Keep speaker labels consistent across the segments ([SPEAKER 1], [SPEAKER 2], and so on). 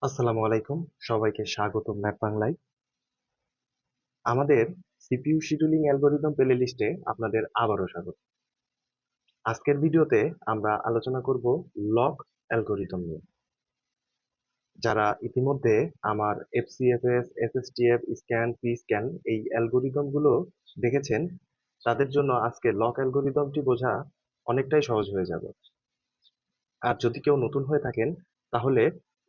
[SPEAKER 1] আসসালামু আলাইকুম, সবাইকে স্বাগতম ম্যাথ বাংলায়। আমাদের সিপিইউ শিডিউলিং অ্যালগরিদম প্লেলিস্টে আপনাদের আবারও স্বাগত। আজকের ভিডিওতে আমরা আলোচনা করব লগ অ্যালগরিদম নিয়ে। যারা ইতিমধ্যে আমার এফসিএফএস, এসএসটিএফ, স্ক্যান, পি স্ক্যান এই অ্যালগরিদম গুলো দেখেছেন, তাদের জন্য আজকে লগ অ্যালগরিদমটি বোঝা অনেকটাই সহজ হয়ে যাবে। আর যদি কেউ নতুন হয়ে থাকেন, তাহলে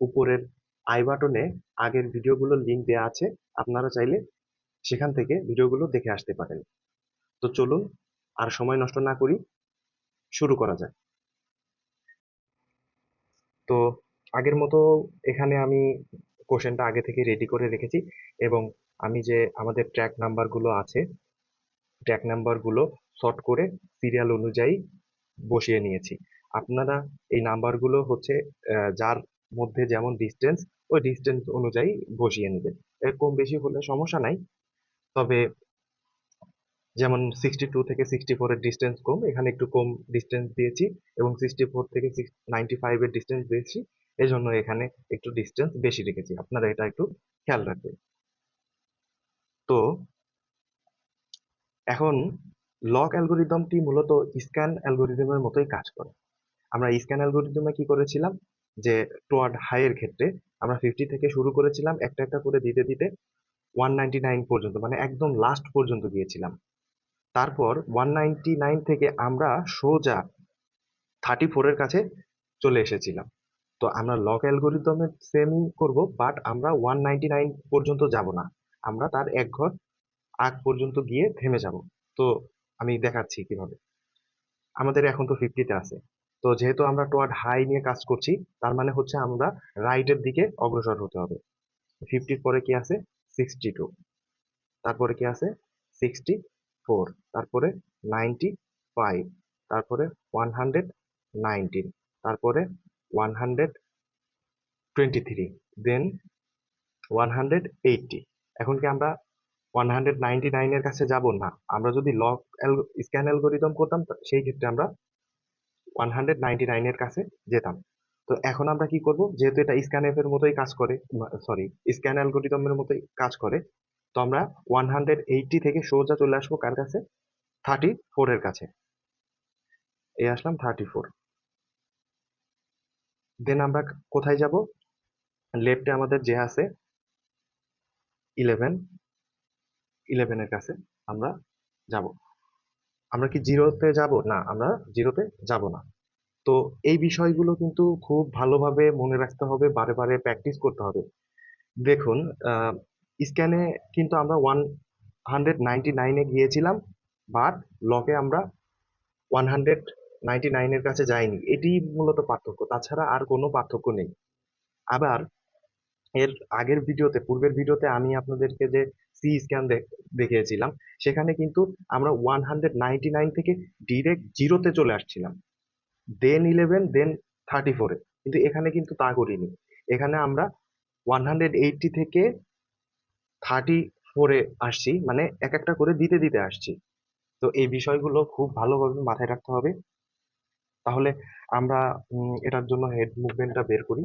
[SPEAKER 1] উপরের আই বাটনে আগের ভিডিওগুলোর লিংক দেওয়া আছে। আপনারা চাইলে সেখান থেকে ভিডিওগুলো দেখে আসতে পারেন। তো চলুন আর সময় নষ্ট না করি, শুরু করা যাক। তো আগের মতো এখানে আমি কোশ্চেনটা আগে থেকে রেডি করে রেখেছি, এবং আমি যে আমাদের ট্র্যাক নাম্বারগুলো আছে, ট্র্যাক নাম্বারগুলো সর্ট করে সিরিয়াল অনুযায়ী বসিয়ে নিয়েছি। আপনারা এই নাম্বারগুলো হচ্ছে যার মধ্যে যেমন ডিস্টেন্স, ওই ডিস্টেন্স অনুযায়ী বসিয়ে নেবেন। এর কম বেশি হলে সমস্যা নাই, তবে যেমন 62 থেকে 64 এর ডিস্টেন্স কম, এখানে একটু কম ডিস্টেন্স দিয়েছি, এবং 64 থেকে 95 এর ডিস্টেন্স দিয়েছি, এই জন্য এখানে একটু ডিস্টেন্স বেশি রেখেছি। আপনারা এটা একটু খেয়াল রাখবেন। তো এখন লগ অ্যালগোরিদমটি মূলত স্ক্যান অ্যালগোরিদমের মতোই কাজ করে। আমরা স্ক্যান অ্যালগোরিদমে কি করেছিলাম, যে টোয়ার্ড হাই এর ক্ষেত্রে আমরা 50 থেকে শুরু করেছিলাম, একটা একটা করে দিতে দিতে 199 পর্যন্ত, মানে একদম লাস্ট পর্যন্ত গিয়েছিলাম। তারপর 199 থেকে আমরা সোজা 34 এর কাছে চলে এসেছিলাম। তো আমরা লগ অ্যালগোরিদমে সেমই করব, বাট আমরা 199 পর্যন্ত যাব না, আমরা তার এক ঘর আগ পর্যন্ত গিয়ে থেমে যাব। তো আমি দেখাচ্ছি কিভাবে। আমাদের এখন তো 50-তে আছে, তো যেহেতু আমরা টোয়ার্ড হাই নিয়ে কাজ করছি, তার মানে হচ্ছে আমরা রাইটের দিকে অগ্রসর হতে হবে। 50-র পরে কি আছে? 62। তারপরে কি আছে? 64। তারপরে 95। তারপরে 119। তারপরে 123। দেন 180। এখন কি আমরা 199 এর কাছে যাব? না, আমরা যদি লগ স্ক্যান অ্যালগোরিদম করতাম, সেই ক্ষেত্রে আমরা 199 এর কাছে যেতাম। তো এখন আমরা কি করব, যেহেতু এটা স্ক্যানএফ এর মতোই কাজ করে, সরি, স্ক্যান অ্যালগোরিদমের মতোই কাজ করে, তো আমরা 180 থেকে সোজা চলে আসবো কার কাছে? 34 এর কাছে। এই আসলাম 34। দেন আমরা কোথায় যাব? লেফটে আমাদের যে আছে 11, 11 এর কাছে আমরা যাব। আমরা কি জিরোতে যাব? না, আমরা জিরোতে যাব না। তো এই বিষয়গুলো কিন্তু খুব ভালোভাবে মনে রাখতে হবে, বারে বারে প্র্যাকটিস করতে হবে। দেখুন, স্ক্যানে কিন্তু আমরা 199-এ গিয়েছিলাম, বাট লকে আমরা 199 এর কাছে যাইনি। এটি মূলত পার্থক্য, তাছাড়া আর কোনো পার্থক্য নেই। আবার এর আগের ভিডিওতে, পূর্বের ভিডিওতে আমি আপনাদেরকে যে সি স্ক্যান দেখিয়েছিলাম, সেখানে কিন্তু আমরা 199 থেকে ডিরেক্ট জিরোতে চলে আসছিলাম, দেন 11, দেন 34-এ। কিন্তু এখানে কিন্তু তা করিনি। এখানে আমরা 180 থেকে 34-এ আসছি, মানে এক একটা করে দিতে দিতে আসছি। তো এই বিষয়গুলো খুব ভালোভাবে মাথায় রাখতে হবে। তাহলে আমরা এটার জন্য হেড মুভমেন্টটা বের করি,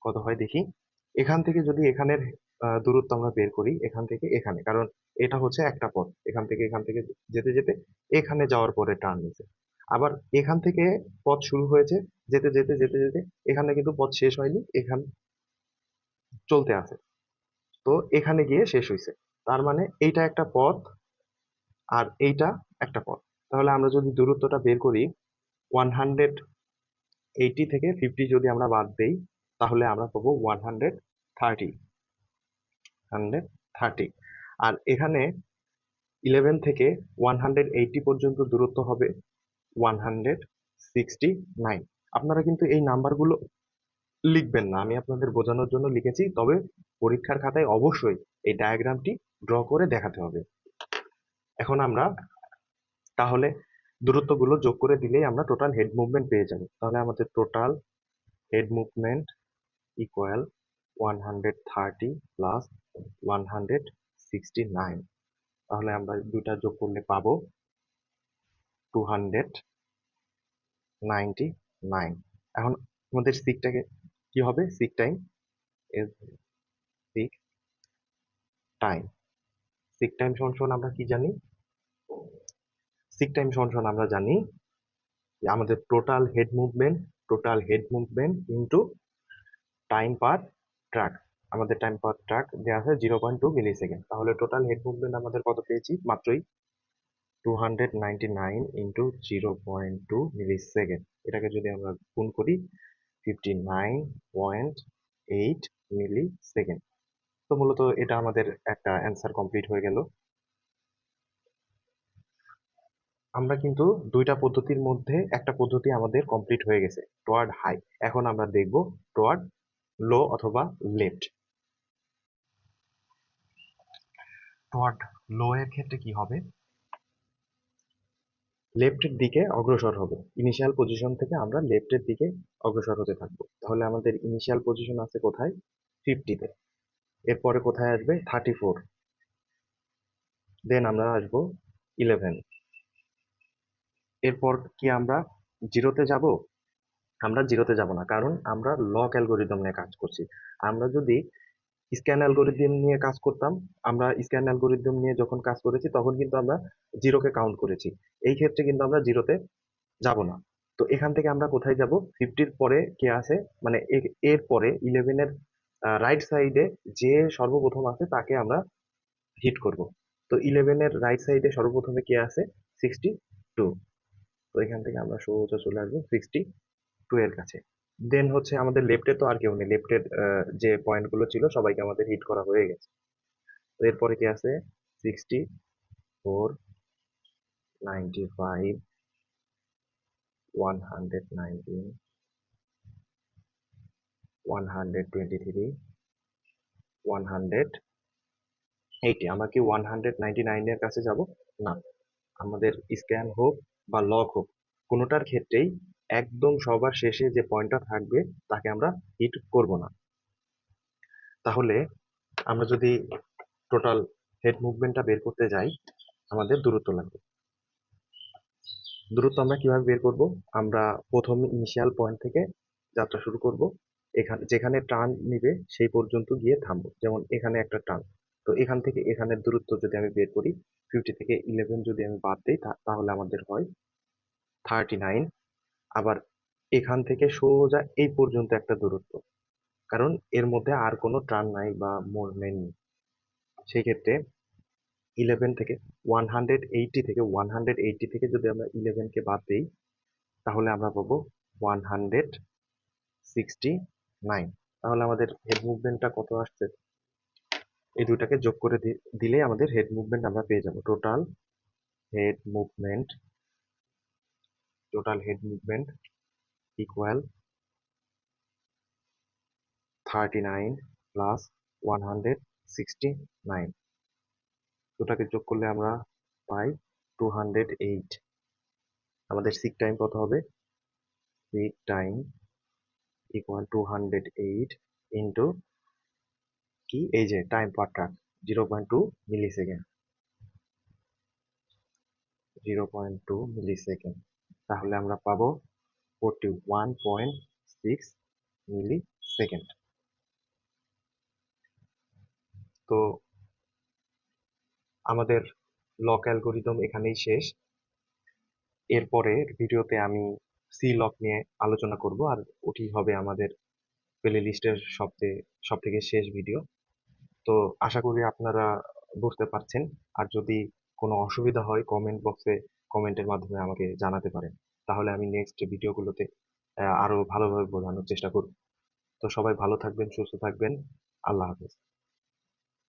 [SPEAKER 1] কত হয় দেখি। এখান থেকে যদি এখানের দূরত্ব আমরা বের করি, এখান থেকে এখানে, কারণ এটা হচ্ছে একটা পথ, এখান থেকে যেতে যেতে এখানে যাওয়ার পরে টার্ন নিছে। আবার এখান থেকে পথ শুরু হয়েছে, যেতে যেতে যেতে যেতে এখানে কিন্তু পথ শেষ হয়নি, এখান চলতে আছে। তো এখানে গিয়ে শেষ হয়েছে। তার মানে এইটা একটা পথ, আর এইটা একটা পথ। তাহলে আমরা যদি দূরত্বটা বের করি, 180 থেকে 50 যদি আমরা বাদ দেই, তাহলে আমরা পাবো 130। 130। আর এখানে 11 থেকে 180 পর্যন্ত দূরত্ব হবে 169। আপনারা কিন্তু এই নাম্বারগুলো লিখবেন না, আমি আপনাদের বোঝানোর জন্য লিখেছি, তবে পরীক্ষার খাতায় অবশ্যই এই ডায়াগ্রামটি ড্র করে দেখাতে হবে। এখন আমরা তাহলে দূরত্বগুলো যোগ করে দিলেই আমরা টোটাল হেড মুভমেন্ট পেয়ে যাব। তাহলে আমাদের total head movement equal 130 plus 169। তাহলে আমরা দুইটা যোগ করলে পাবো 299। এখন আমাদের সিকটাকে কি হবে? Sec times sec time. Sec time সমান সমান আমরা কি জানি? সিক টাইম সমান সমান আমরা জানি যে আমাদের total head movement into time per track. আমাদের টাইম পার ট্রাক দেওয়া আছে 0.2 মিলি সেকেন্ড। তাহলে টোটাল হেড মুভমেন্ট আমাদের কত পেয়েছি? মাত্রই 299 ইন্টু 0.2 মিলি সেকেন্ড। এটাকে যদি আমরা গুণ করি 59.8 মিলি সেকেন্ড। তো মূলত এটা আমাদের একটা অ্যান্সার কমপ্লিট হয়ে গেল। আমরা কিন্তু দুইটা পদ্ধতির মধ্যে একটা পদ্ধতি আমাদের কমপ্লিট হয়ে গেছে, টোয়ার্ড হাই। এখন আমরা দেখব টোয়ার্ড লো অথবা লেফট। টোয়ার্ড লো এর ক্ষেত্রে কি হবে? লেফটের দিকে অগ্রসর হবে। ইনিশিয়াল পজিশন থেকে আমরা লেফটের দিকে অগ্রসর হতে থাকবো। তাহলে আমাদের ইনিশিয়াল পজিশন আছে কোথায়? 50-তে। এরপরে কোথায় আসবে? 34। দেন আমরা আসবো 11। এরপর কি আমরা জিরোতে যাব? আমরা জিরোতে যাব না, কারণ আমরা লক অ্যালগোরিদম নিয়ে কাজ করছি। আমরা যদি স্ক্যান অ্যালগোরিদম নিয়ে কাজ করতাম, আমরা স্ক্যান অ্যালগোরিদম নিয়ে যখন কাজ করেছি তখন কিন্তু আমরা জিরোকে কাউন্ট করেছি। এই ক্ষেত্রে কিন্তু আমরা জিরোতে যাব না। তো এখান থেকে আমরা কোথায় যাব? 50-র পরে কে আছে, মানে এর পরে 11-এর রাইট সাইডে যে সর্বপ্রথম আছে তাকে আমরা হিট করব। তো 11-এর রাইট সাইডে সর্বপ্রথমে কে আছে? 62। তো এখান থেকে আমরা সোজা চলে আসবো 62 এর কাছে। দেন হচ্ছে আমাদের লেফটে তো আর কেউ নেই, লেফটের যে পয়েন্ট গুলো ছিল সবাইকে আমাদের হিট করা হয়ে গেছে। তো এরপরে কি আছে? 64, 95, 119, 123, 180। আমরা কি 199 এর কাছে যাব? না। আমাদের স্ক্যান হোক বা লক হোক, কোনোটার ক্ষেত্রেই একদম সবার শেষে যে পয়েন্টটা থাকবে তাকে আমরা হিট করব না। তাহলে আমরা যদি টোটাল হেড মুভমেন্টটা বের করতে যাই, আমাদের দূরত্ব লাগবে। দূরত্ব আমরা কিভাবে বের করব? আমরা প্রথম ইনিশিয়াল পয়েন্ট থেকে যাত্রা শুরু করব। এখানে যেখানে টার্ন নিবে সেই পর্যন্ত গিয়ে থামবো। যেমন এখানে একটা টার্ন, তো এখান থেকে এখানের দূরত্ব যদি আমি বের করি, 50 থেকে 11 যদি আমি বাদ দিই তাহলে আমাদের হয় 39। আবার এখান থেকে সোজা এই পর্যন্ত একটা দূরত্ব, কারণ এর মধ্যে আর কোনো টার্ন নাই বা মুভমেন্ট নেই। সেই ক্ষেত্রে 11 থেকে 180 থেকে যদি আমরা 11-কে বাদ দিই তাহলে আমরা পাবো 169। তাহলে আমাদের হেড মুভমেন্টটা কত আসছে? এই দুটাকে যোগ করে দিলেই আমাদের হেড মুভমেন্ট আমরা পেয়ে যাব। Head movement total head movement equal 39 plus 169। দুটাকে যোগ করলে আমরা পাই 208। আমাদের সিক টাইম কত হবে? সিক টাইম ইকুয়াল 208 ইন্টু কি, এই যে time per truck 0.2 millisecond. 0.2 millisecond. তাহলে আমরা পাবো 41.6 মিলিসেকেন্ড। তো আমাদের লক অ্যালগোরিদম এখানেই শেষ। এরপরের ভিডিওতে আমি সি লক নিয়ে আলোচনা করব, আর ওটি হবে আমাদের প্লে লিস্টের সবথেকে শেষ ভিডিও। তো আশা করি আপনারা বুঝতে পারছেন। আর যদি কোনো অসুবিধা হয় কমেন্ট বক্সে কমেন্টের মাধ্যমে আমাকে জানাতে পারেন, তাহলে আমি নেক্সট ভিডিওগুলোতে আরো ভালোভাবে বোঝানোর চেষ্টা করব। তো সবাই ভালো থাকবেন, সুস্থ থাকবেন। আল্লাহ হাফেজ।